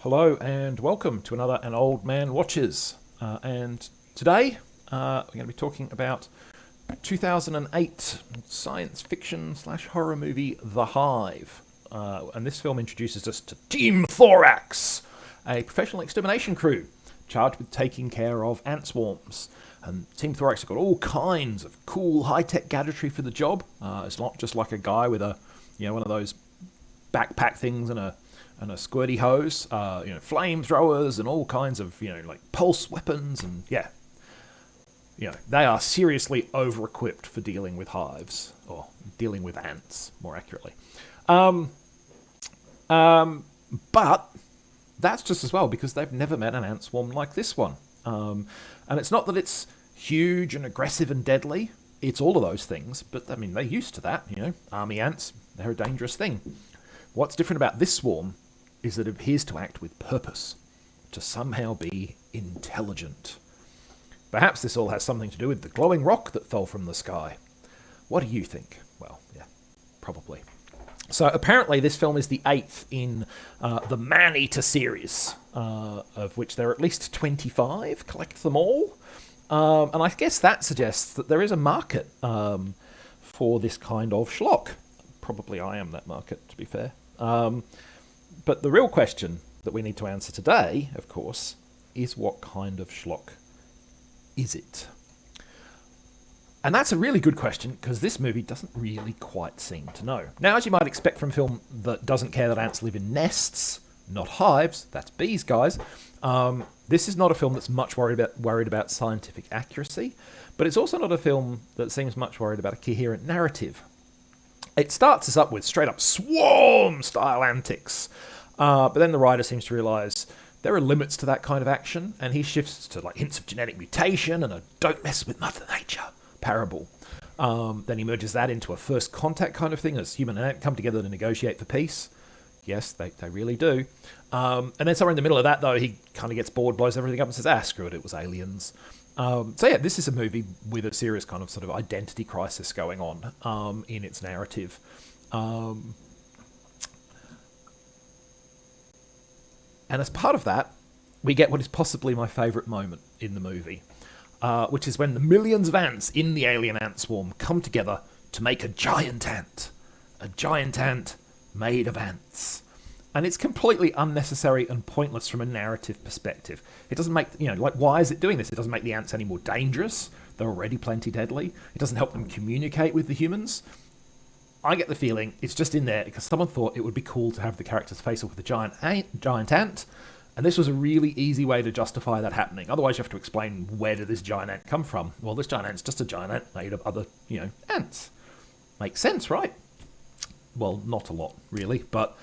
Hello and welcome to another An Old Man Watches. And today we're going to be talking about 2008 science fiction slash horror movie The Hive. And this film introduces us to Team Thorax, a professional extermination crew charged with taking care of ant swarms. And Team Thorax have got all kinds of cool high-tech gadgetry for the job. It's not just like a guy with one of those backpack things and a squirty hose, flamethrowers and all kinds of, like pulse weapons and, they are seriously over-equipped for dealing with hives, or dealing with ants, more accurately. But that's just as well because they've never met an ant swarm like this one. And it's not that it's huge and aggressive and deadly. It's all of those things, but, I mean, they're used to that, Army ants, they're a dangerous thing. What's different about this swarm is that it appears to act with purpose, to somehow be intelligent. Perhaps this all has something to do with the glowing rock that fell from the sky. What do you think? Well, yeah, probably. So apparently this film is the 8th in the Man-Eater series, of which there are at least 25. Collect them all. And I guess that suggests that there is a market for this kind of schlock. Probably I am that market, to be fair. But the real question that we need to answer today, of course, is what kind of schlock is it? And that's a really good question, because this movie doesn't really quite seem to know. Now, as you might expect from a film that doesn't care that ants live in nests, not hives, that's bees, guys, this is not a film that's much worried about scientific accuracy, but it's also not a film that seems much worried about a coherent narrative. It starts us up with straight-up swarm-style antics, but then the writer seems to realise there are limits to that kind of action, and he shifts to hints of genetic mutation and a "don't mess with Mother Nature" parable. Then he merges that into a first contact kind of thing, as human and ant come together to negotiate for peace. Yes, they really do. And then somewhere in the middle of that, though, he kind of gets bored, blows everything up and says, screw it, it was aliens. This is a movie with a serious kind of sort of identity crisis going on in its narrative. And as part of that, we get what is possibly my favourite moment in the movie, which is when the millions of ants in the alien ant swarm come together to make a giant ant made of ants. And it's completely unnecessary and pointless from a narrative perspective. It doesn't make, why is it doing this? It doesn't make the ants any more dangerous. They're already plenty deadly. It doesn't help them communicate with the humans. I get the feeling it's just in there because someone thought it would be cool to have the characters face off with a giant ant, and this was a really easy way to justify that happening. Otherwise, you have to explain, where did this giant ant come from? Well, this giant ant's just a giant ant made of other, ants. Makes sense, right? Well, not a lot, really, but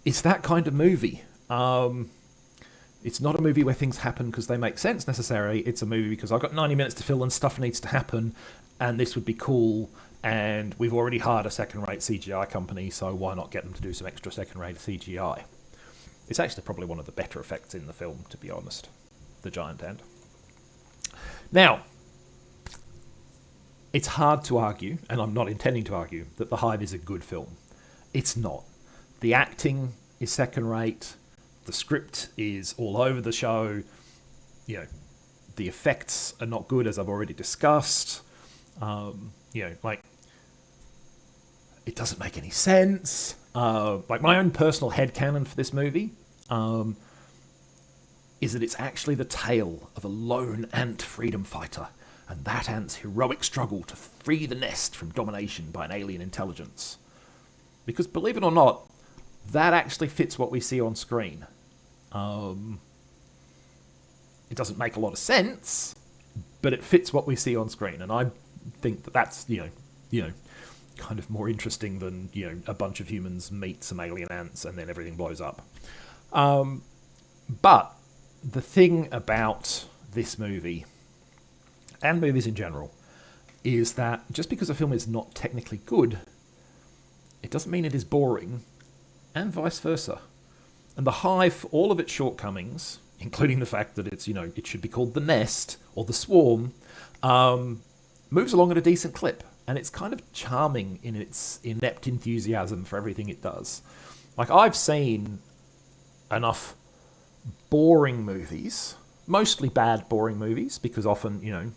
it's that kind of movie. It's not a movie where things happen because they make sense necessarily. It's a movie because I've got 90 minutes to fill and stuff needs to happen, and this would be cool, and we've already hired a second-rate CGI company, so why not get them to do some extra second-rate CGI? It's actually probably one of the better effects in the film, to be honest, the giant ant. Now, it's hard to argue, and I'm not intending to argue, that The Hive is a good film. It's not. The acting is second-rate. The script is all over the show. The effects are not good, as I've already discussed. It doesn't make any sense. My own personal headcanon for this movie is that it's actually the tale of a lone ant freedom fighter, and that ant's heroic struggle to free the nest from domination by an alien intelligence. Because, believe it or not, that actually fits what we see on screen. It doesn't make a lot of sense, but it fits what we see on screen, and I think that that's, kind of more interesting than, a bunch of humans meet some alien ants and then everything blows up. But the thing about this movie, and movies in general, is that just because a film is not technically good, it doesn't mean it is boring, and vice versa. And The Hive, for all of its shortcomings, including the fact that it's, it should be called The Nest, or The Swarm, moves along at a decent clip. And it's kind of charming in its inept enthusiasm for everything it does. I've seen enough boring movies, mostly bad boring movies, because often,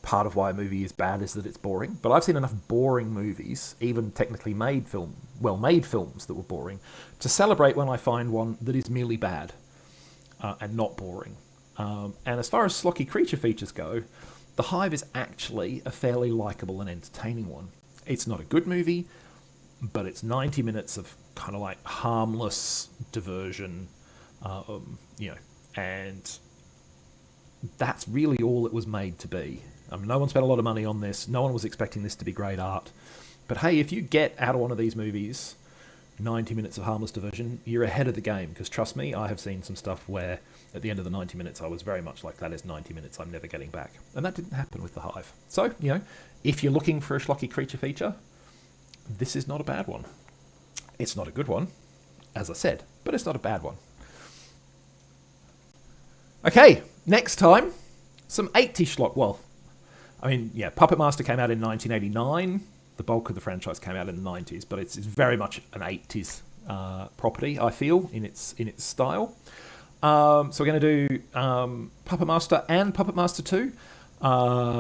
part of why a movie is bad is that it's boring. But I've seen enough boring movies, even technically well-made films that were boring, to celebrate when I find one that is merely bad and not boring. And as far as schlocky creature features go, The Hive is actually a fairly likable and entertaining one. It's not a good movie, but it's 90 minutes of kind of like harmless diversion, and that's really all it was made to be. No one spent a lot of money on this. No one was expecting this to be great art. But hey, if you get out of one of these movies 90 minutes of harmless diversion, you're ahead of the game. Because trust me, I have seen some stuff where at the end of the 90 minutes, I was very much like, that is 90 minutes I'm never getting back. And that didn't happen with The Hive. So, if you're looking for a schlocky creature feature, this is not a bad one. It's not a good one, as I said, but it's not a bad one. Okay, next time, some 80s schlock. Well, Puppet Master came out in 1989. The bulk of the franchise came out in the 90s, but it's very much an 80s property, I feel, in its style. So we're going to do Puppet Master and Puppet Master 2,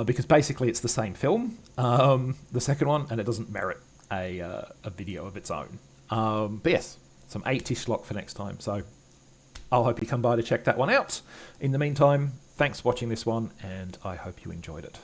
because basically it's the same film, the second one, and it doesn't merit a video of its own. But yes, some 80s schlock for next time. So I'll hope you come by to check that one out. In the meantime, thanks for watching this one, and I hope you enjoyed it.